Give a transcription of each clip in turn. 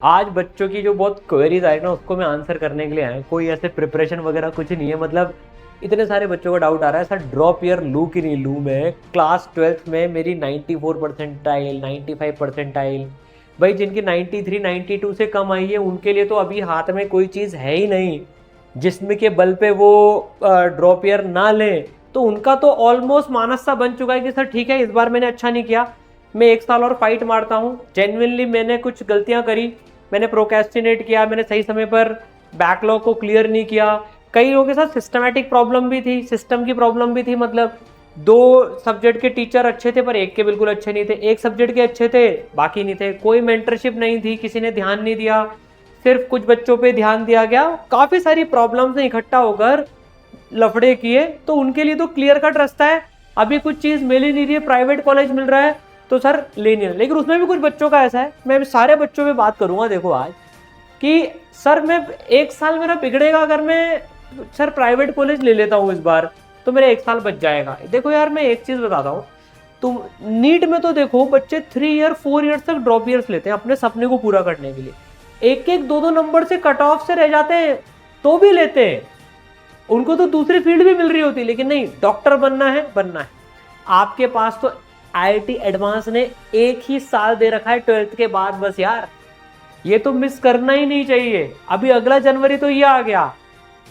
आज बच्चों की जो बहुत क्वेरीज आई ना उसको मैं आंसर करने के लिए आया। कोई ऐसे प्रिपरेशन वगैरह कुछ नहीं है। मतलब इतने सारे बच्चों का डाउट आ रहा है सर ड्रॉप ईयर लूँ कि नहीं लूँ। मैं क्लास 12th में मेरी 94 परसेंटाइल 95 परसेंटाइल, भाई जिनकी 93 92 से कम आई है उनके लिए तो अभी हाथ में कोई चीज़ है ही नहीं जिसमें के बल पे वो ड्रॉप ईयर ना लें। तो उनका तो ऑलमोस्ट मानस सा बन चुका है कि सर ठीक है इस बार मैंने अच्छा नहीं किया, मैं एक साल और फाइट मारता हूँ। जेन्युइनली मैंने कुछ गलतियां करी, मैंने प्रोकेस्टिनेट किया, मैंने सही समय पर बैकलॉग को क्लियर नहीं किया। कई लोगों के साथ सिस्टमैटिक प्रॉब्लम भी थी, सिस्टम की प्रॉब्लम भी थी। मतलब 2 सब्जेक्ट के टीचर अच्छे थे पर एक के बिल्कुल अच्छे नहीं थे, एक सब्जेक्ट के अच्छे थे बाकी नहीं थे, कोई मेंटरशिप नहीं थी, किसी ने ध्यान नहीं दिया, सिर्फ कुछ बच्चों पे ध्यान दिया गया। काफ़ी सारी प्रॉब्लम्स ने इकट्ठा होकर लफड़े किए। तो उनके लिए तो क्लियर कट रास्ता है, अभी कुछ चीज़ मिल ही नहीं रही है, प्राइवेट कॉलेज मिल रहा है तो सर लेनी है। लेकिन उसमें भी कुछ बच्चों का ऐसा है, मैं सारे बच्चों पे बात करूंगा देखो आज कि सर मैं एक साल मेरा बिगड़ेगा अगर मैं सर प्राइवेट कॉलेज ले लेता हूँ इस बार तो मेरा एक साल बच जाएगा। देखो यार मैं एक चीज़ बताता हूँ, तुम नीट में तो देखो बच्चे 3 ईयर 4 ईयर्स तक ड्रॉप ईयर्स लेते हैं अपने सपने को पूरा करने के लिए, एक एक दो दो नंबर से कट ऑफ से रह जाते हैं तो भी लेते हैं। उनको तो दूसरी फील्ड भी मिल रही होती, लेकिन नहीं, डॉक्टर बनना है बनना है। आपके पास तो आईआईटी एडवांस ने एक ही साल दे रखा है 12th के बाद, बस यार ये तो मिस करना ही नहीं चाहिए। अभी अगला जनवरी तो ये आ गया,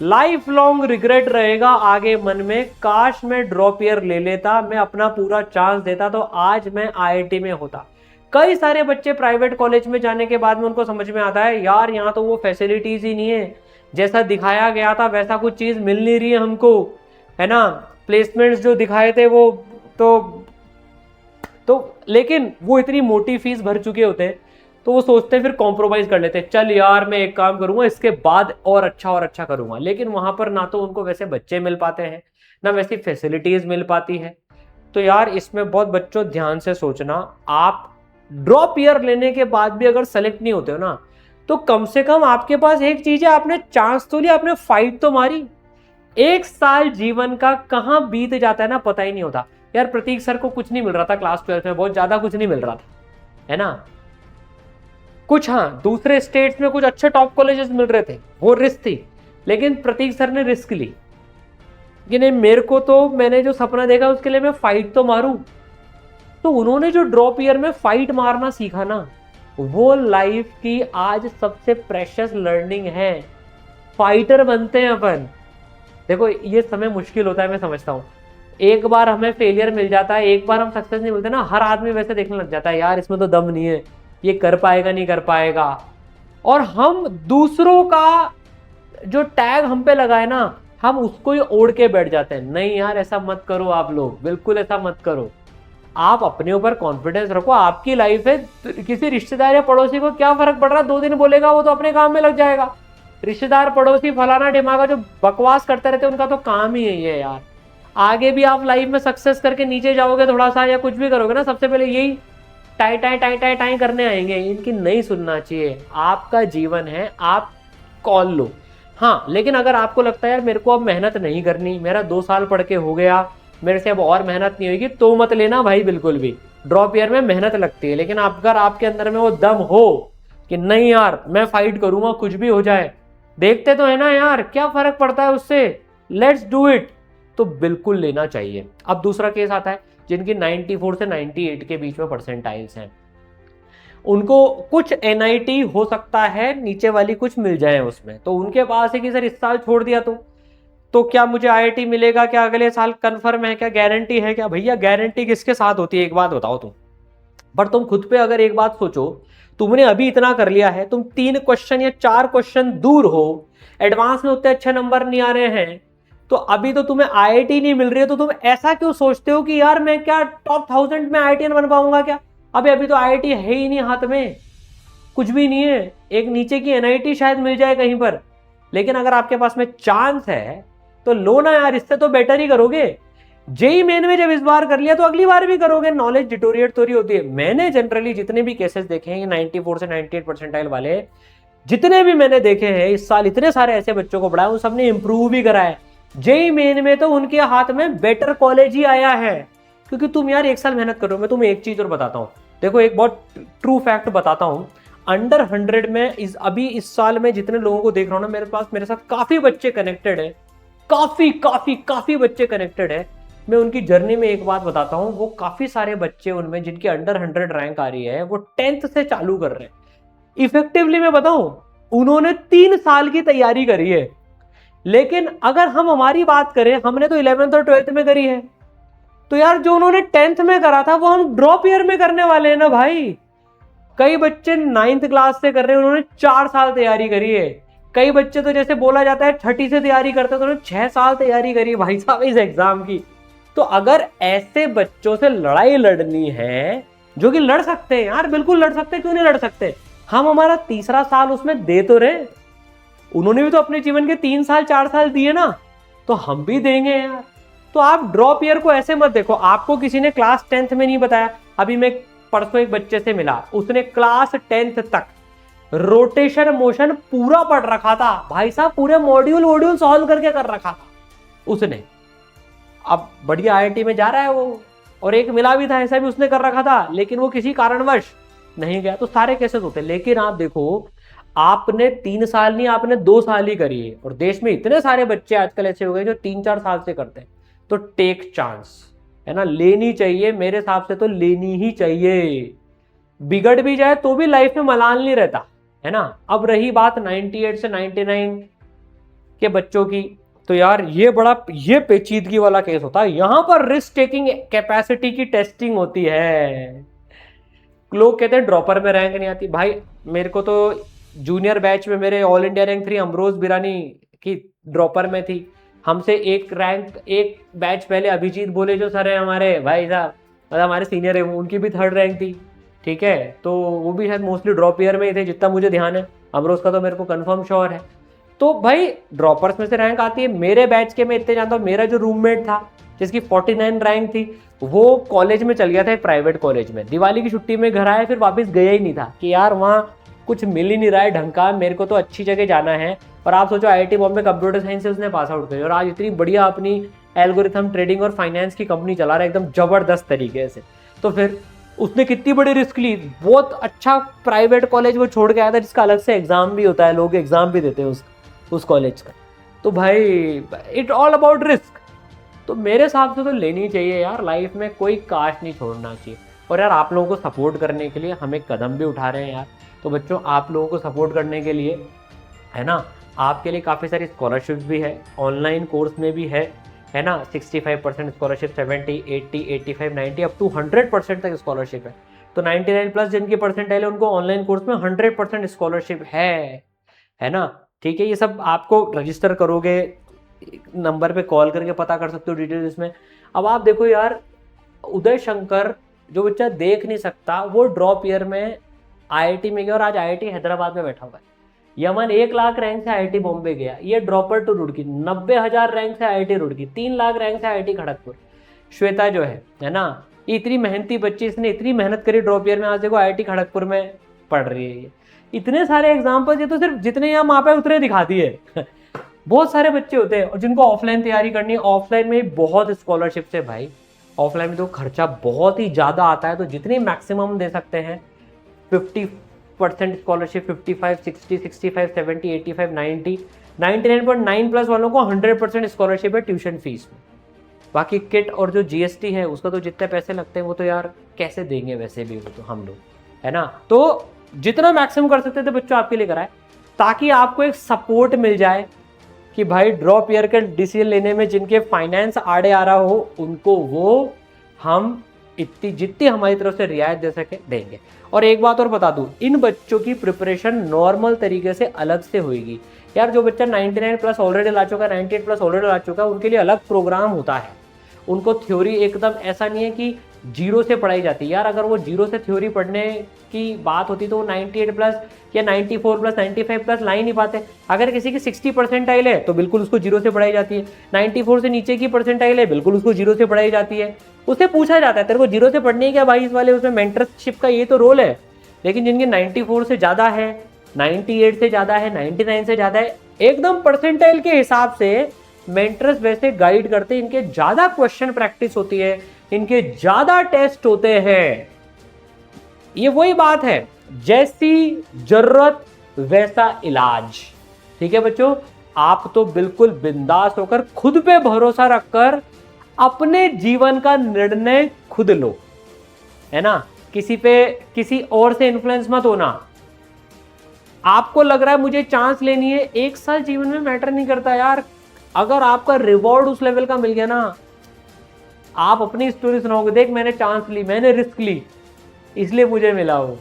लाइफ लॉन्ग रिग्रेट रहेगा आगे मन में, काश मैं ड्रॉप ईयर ले लेता, मैं अपना पूरा चांस देता तो आज मैं आईआईटी में होता। कई सारे बच्चे प्राइवेट कॉलेज में जाने के बाद में उनको समझ में आता है यार यहाँ तो वो फैसिलिटीज ही नहीं है, जैसा दिखाया गया था वैसा कुछ चीज मिल नहीं रही है हमको, है ना। प्लेसमेंट्स जो दिखाए थे वो तो लेकिन वो इतनी मोटी फीस भर चुके होते हैं तो वो सोचते हैं फिर कॉम्प्रोमाइज कर लेते हैं, चल यार मैं एक काम करूंगा इसके बाद और अच्छा करूंगा। लेकिन वहां पर ना तो उनको वैसे बच्चे मिल पाते हैं ना वैसी फैसिलिटीज मिल पाती है। तो यार इसमें बहुत बच्चों ध्यान से सोचना, आप ड्रॉप ईयर लेने के बाद भी अगर सेलेक्ट नहीं होते हो ना तो कम से कम आपके पास एक चीज है, आपने चांस तो लिया, आपने फाइट तो मारी। एक साल जीवन का कहां बीत जाता है ना पता ही नहीं होता। यार प्रतीक सर को कुछ नहीं मिल रहा था क्लास 12th में, बहुत ज्यादा कुछ नहीं मिल रहा था, है ना। कुछ हाँ दूसरे स्टेट्स में कुछ अच्छे टॉप कॉलेजेस मिल रहे थे, वो रिस्क थी, लेकिन प्रतीक सर ने रिस्क ली कि नहीं मेरे को तो मैंने जो सपना देखा उसके लिए मैं फाइट तो मारूं। तो उन्होंने जो ड्रॉप ईयर में फाइट मारना सीखा ना वो लाइफ की आज सबसे प्रेशियस लर्निंग है। फाइटर बनते हैं अपन। देखो ये समय मुश्किल होता है, मैं समझता हूँ, एक बार हमें फेलियर मिल जाता है, एक बार हम सक्सेस नहीं मिलते ना, हर आदमी वैसे देखने लग जाता है यार इसमें तो दम नहीं है, ये कर पाएगा नहीं कर पाएगा। और हम दूसरों का जो टैग हम पे लगाए ना हम उसको ही ओढ़ के बैठ जाते हैं। नहीं यार ऐसा मत करो, आप लोग बिल्कुल ऐसा मत करो। आप अपने ऊपर कॉन्फिडेंस रखो, आपकी लाइफ है, किसी रिश्तेदार या पड़ोसी को क्या फर्क पड़ रहा है, 2 दिन बोलेगा वो तो अपने काम में लग जाएगा। रिश्तेदार पड़ोसी फलाना ढिमाका जो बकवास करते रहते हैं उनका तो काम ही यही है यार। आगे भी आप लाइफ में सक्सेस करके नीचे जाओगे थोड़ा सा या कुछ भी करोगे ना सबसे पहले यही tie tie tie tie tie करने आएंगे, इनकी नहीं सुनना चाहिए। आपका जीवन है, आप कॉल लो। हाँ लेकिन अगर आपको लगता है यार मेरे को अब मेहनत नहीं करनी, मेरा 2 साल पढ़ के हो गया, मेरे से अब और मेहनत नहीं होगी, तो मत लेना भाई बिल्कुल भी। ड्रॉप ईयर में मेहनत लगती है, लेकिन अगर आपके अंदर में वो दम हो कि नहीं यार मैं फाइट करूंगा कुछ भी हो जाए, देखते तो है ना यार क्या फर्क पड़ता है उससे, लेट्स डू इट, तो बिल्कुल लेना चाहिए। अब दूसरा केस आता है जिनकी 94 से 98 के बीच में परसेंटाइल्स हैं, उनको कुछ एनआईटी हो सकता है नीचे वाली कुछ मिल जाए उसमें, तो उनके पास है कि सर इस साल छोड़ दिया तो क्या मुझे आईआईटी मिलेगा क्या अगले साल, कंफर्म है क्या, गारंटी है क्या। भैया गारंटी किसके साथ होती है एक बात बताओ तुम। पर तुम खुद पे अगर एक बात सोचो, तुमने अभी इतना कर लिया है, तुम 3 क्वेश्चन या 4 क्वेश्चन दूर हो, एडवांस में उतने अच्छे नंबर नहीं आ रहे हैं, तो अभी तो तुम्हें आईआईटी नहीं मिल रही है, तो तुम ऐसा क्यों सोचते हो कि यार मैं क्या टॉप 1000 में आईआईटीएन बन पाऊंगा क्या। अभी तो आईआईटी है ही नहीं हाथ में, कुछ भी नहीं है, एक नीचे की एनआईटी शायद मिल जाए कहीं पर। लेकिन अगर आपके पास में चांस है तो लो ना यार, इससे तो बेटर ही करोगे। जेई मेन में जब इस बार कर लिया तो अगली बार भी करोगे, नॉलेज डिटोरिएट तो रही होती है। मैंने जनरली जितने भी केसेस देखे हैं 94 से 98 परसेंटाइल वाले जितने भी मैंने देखे हैं इस साल, इतने सारे ऐसे बच्चों को पढ़ाया, उन सबने इंप्रूव भी करा है। जेई मेन में तो उनके हाथ में बेटर कॉलेज ही आया है, क्योंकि तुम यार एक साल मेहनत करो। मैं तुम्हें एक चीज और बताता हूं, देखो एक बहुत ट्रू फैक्ट बताता हूं, अंडर 100 में इस साल में जितने लोगों को देख रहा हूं ना, मेरे साथ काफी बच्चे कनेक्टेड है, काफी बच्चे कनेक्टेड है। मैं उनकी जर्नी में एक बात बताता हूँ, वो काफी सारे बच्चे उनमें जिनकी अंडर 100 रैंक आ रही है, वो 10th से चालू कर रहे हैं। इफेक्टिवली मैं बताऊं, उन्होंने 3 साल की तैयारी करी है। लेकिन अगर हम हमारी बात करें, हमने तो 11th और 12th में करी है, तो यार जो उन्होंने 10th में करा था वो हम ड्रॉप ईयर में करने वाले हैं ना भाई। कई बच्चे 9th क्लास से कर रहे हैं, उन्होंने 4 साल तैयारी करी है। कई बच्चे तो जैसे बोला जाता है 30 से तैयारी करते हैं, तो उन्होंने 6 साल तैयारी करी है भाई साहब इस एग्जाम की। तो अगर ऐसे बच्चों से लड़ाई लड़नी है, जो कि लड़ सकते हैं यार, बिल्कुल लड़ सकते हैं, क्यों नहीं लड़ सकते। हम हमारा तीसरा साल उसमें दे तो रहे, उन्होंने भी तो अपने जीवन के 3 साल 4 साल दिए ना, तो हम भी देंगे यार। तो आप ड्रॉप ईयर को ऐसे मत देखो। आपको किसी ने क्लास 10th में नहीं बताया, अभी मैं परसों एक बच्चे से मिला, उसने क्लास 10th तक रोटेशन मोशन पूरा पढ़ रखा था भाई साहब, पूरे मॉड्यूल सॉल्व करके कर रखा था उसने। अब बढ़िया IIT में जा रहा है वो, और एक मिला भी था ऐसा भी उसने कर रखा था, लेकिन वो किसी कारणवश नहीं गया। तो सारे केसेस होते हैं। लेकिन आप देखो, आपने 3 साल नहीं, आपने 2 साल ही करी है, और देश में इतने सारे बच्चे आजकल ऐसे हो गए जो 3-4 साल से करते हैं। तो टेक चांस, है ना, लेनी चाहिए, मेरे हिसाब से तो लेनी ही चाहिए। बिगड़ भी जाए तो भी लाइफ में मलाल नहीं रहता, है ना। अब रही बात 98 से 99 के बच्चों की, तो यार ये पेचीदगी वाला केस होता है। यहां पर रिस्क टेकिंग कैपेसिटी की टेस्टिंग होती है। लोग कहते हैं ड्रॉपर में रैंक नहीं आती। भाई मेरे को तो जूनियर बैच में मेरे ऑल इंडिया रैंक 3 अमरोज बिरानी की ड्रॉपर में थी। हमसे एक बैच पहले अभिजीत बोले जो सर है हमारे भाई साहब, मतलब हमारे सीनियर है, उनकी भी 3rd रैंक थी, ठीक है। तो वो भी शायद मोस्टली ड्रॉप ईयर में ही थे, जितना मुझे ध्यान है। अमरोज का तो मेरे को कंफर्म श्योर है। तो भाई ड्रॉपर्स में से रैंक आती है। मेरे बैच के मैं इतने जानता हूँ, मेरा जो रूममेट था जिसकी 49 रैंक थी, वो कॉलेज में चल गया था, प्राइवेट कॉलेज में। दिवाली की छुट्टी में घर आया, फिर वापस गया ही नहीं था कि यार वहाँ कुछ मिल ही नहीं रहा है ढंग का, मेरे को तो अच्छी जगह जाना है। और आप सोचो IIT बॉम्बे कंप्यूटर साइंस से उसने पास आउट करी, और आज इतनी बढ़िया अपनी एल्गोरिथम ट्रेडिंग और फाइनेंस की कंपनी चला रहा है एकदम जबरदस्त तरीके से। तो फिर उसने कितनी बड़ी रिस्क ली। बहुत अच्छा प्राइवेट कॉलेज वो छोड़ के आया था, जिसका अलग से एग्जाम भी होता है, लोग एग्जाम भी देते हैं उस कॉलेज का। तो भाई इट ऑल अबाउट रिस्क। तो मेरे हिसाब से तो लेनी चाहिए यार, लाइफ में कोई काश नहीं छोड़ना चाहिए। और यार आप लोगों को सपोर्ट करने के लिए हम एक कदम भी उठा रहे हैं यार। तो बच्चों, आप लोगों को सपोर्ट करने के लिए, है ना, आपके लिए काफ़ी सारी स्कॉलरशिप्स भी है, ऑनलाइन कोर्स में भी है ना। 65% स्कॉलरशिप, 70, 80, 85, 90 अप टू 100% तक स्कॉलरशिप है। तो 99+ जिनकी परसेंटाइल है उनको ऑनलाइन कोर्स में 100% स्कॉलरशिप है ना। ठीक है, ये सब आपको रजिस्टर करोगे, नंबर पे कॉल करके पता कर सकते हो डिटेल इसमें। अब आप देखो यार, उदय शंकर जो बच्चा देख नहीं सकता, वो ड्रॉप ईयर में IIT में गया और आज IIT हैदराबाद में बैठा हुआ है। यमन 1 लाख रैंक से IIT बॉम्बे गया, ये ड्रॉपर टू रुड़की। 90,000 रैंक से IIT रुड़की, 3 लाख रैंक से IIT खड़गपुर। श्वेता जो है ना, इतनी मेहनती बच्ची, इसने इतनी मेहनत करी ड्रॉप ईयर में, आज देखो IIT खड़गपुर में पढ़ रही है। ये इतने सारे एग्जाम्पल, ये तो सिर्फ जितने यहाँ मापे उतने दिखाती है। बहुत सारे बच्चे होते हैं और जिनको ऑफलाइन तैयारी करनी है। ऑफलाइन में बहुत स्कॉलरशिप है भाई, ऑफलाइन में तो खर्चा बहुत ही ज़्यादा आता है। तो जितनी मैक्सिमम दे सकते हैं, 50% स्कॉलरशिप, 55, 60, 65, 70, 85, 90, 99.9+ वालों को 100% स्कॉलरशिप है ट्यूशन फीस में। बाकी किट और जो GST है उसका तो जितने पैसे लगते हैं वो तो यार कैसे देंगे, वैसे भी वो तो हम लोग, है ना। तो जितना मैक्सिमम कर सकते थे बच्चों आपके लिए कराए, ताकि आपको एक सपोर्ट मिल जाए कि भाई ड्रॉप ईयर के डिसीजन लेने में जिनके फाइनेंस आड़े आ रहा हो, उनको वो हम जितनी हमारी तरफ से रियायत दे सके देंगे। और एक बात और बता दूं, इन बच्चों की प्रिपरेशन नॉर्मल तरीके से अलग से होगी यार। जो बच्चा 99+ ऑलरेडी ला चुका है, 98+ ऑलरेडी ला चुका है, उनके लिए अलग प्रोग्राम होता है। उनको थ्योरी एकदम ऐसा नहीं है कि 0 से पढ़ाई जाती है यार। अगर वो 0 से थ्योरी पढ़ने की बात होती तो वो 98+ या 94+, 95+ ला ही नहीं पाते। अगर किसी की 60 परसेंटाइल है तो बिल्कुल उसको 0 से पढ़ाई जाती है। 94 से नीचे की परसेंटाइल है, बिल्कुल उसको 0 से पढ़ाई जाती है। उससे पूछा जाता है तेरे को 0 से पढ़नी है क्या भाई, इस वाले उसमें मेंटरशिप का ये तो रोल है। लेकिन जिनके 94 से ज़्यादा है, 98 से ज़्यादा है, 99 से ज़्यादा है, एकदम परसेंटाइल के हिसाब से मेंटर्स वैसे गाइड करते हैं। इनके ज़्यादा क्वेश्चन प्रैक्टिस होती है, इनके ज़्यादा टेस्ट होते हैं। ये वही बात है जैसी जरूरत वैसा इलाज। ठीक है बच्चों, आप तो बिल्कुल बिंदास होकर खुद पे भरोसा रखकर अपने जीवन का निर्णय खुद लो, है ना। किसी और से इन्फ्लुएंस मत होना। आपको लग रहा है मुझे चांस लेनी है, 1 साल जीवन में मैटर नहीं करता यार। अगर आपका रिवॉर्ड उस लेवल का मिल गया ना, आप अपनी स्टोरी सुनाओगे, देख मैंने चांस ली, मैंने रिस्क ली, इसलिए मुझे मिला वो।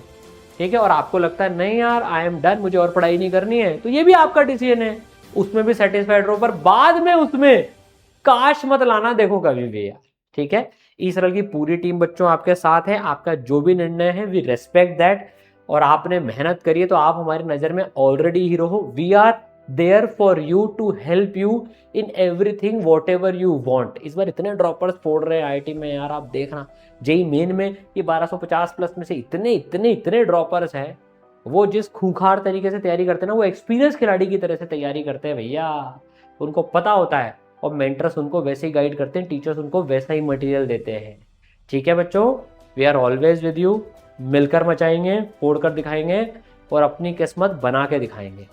ठीक है, और आपको लगता है नहीं यार आई एम डन, मुझे और पढ़ाई नहीं करनी है, तो ये भी आपका डिसीजन है, उसमें भी सेटिस्फाइड रहो, पर बाद में उसमें काश मत लाना, देखो कभी भी यार। ठीक है, इसराइल की पूरी टीम बच्चों आपके साथ है, आपका जो भी निर्णय है वी रेस्पेक्ट दैट, और आपने मेहनत करी है तो आप हमारी नजर में ऑलरेडी हीरो हो। We are there for you to help you in everything whatever you want. इस बार इतने ड्रॉपर्स फोड़ रहे हैं आईआईटी में यार, आप देखना जेई मेन में ये 1250 प्लस में से इतने इतने इतने ड्रॉपर्स हैं, वो जिस खूंखार तरीके से तैयारी करते हैं ना, वो एक्सपीरियंस खिलाड़ी की तरह से तैयारी करते हैं भैया, उनको पता होता है, और मेंटर्स उनको वैसे ही गाइड करते हैं, टीचर्स उनको वैसा ही मटेरियल देते हैं। ठीक है बच्चों, we are always with you, मिलकर मचाएंगे, फोड़ कर दिखाएंगे और अपनी किस्मत बना के दिखाएंगे।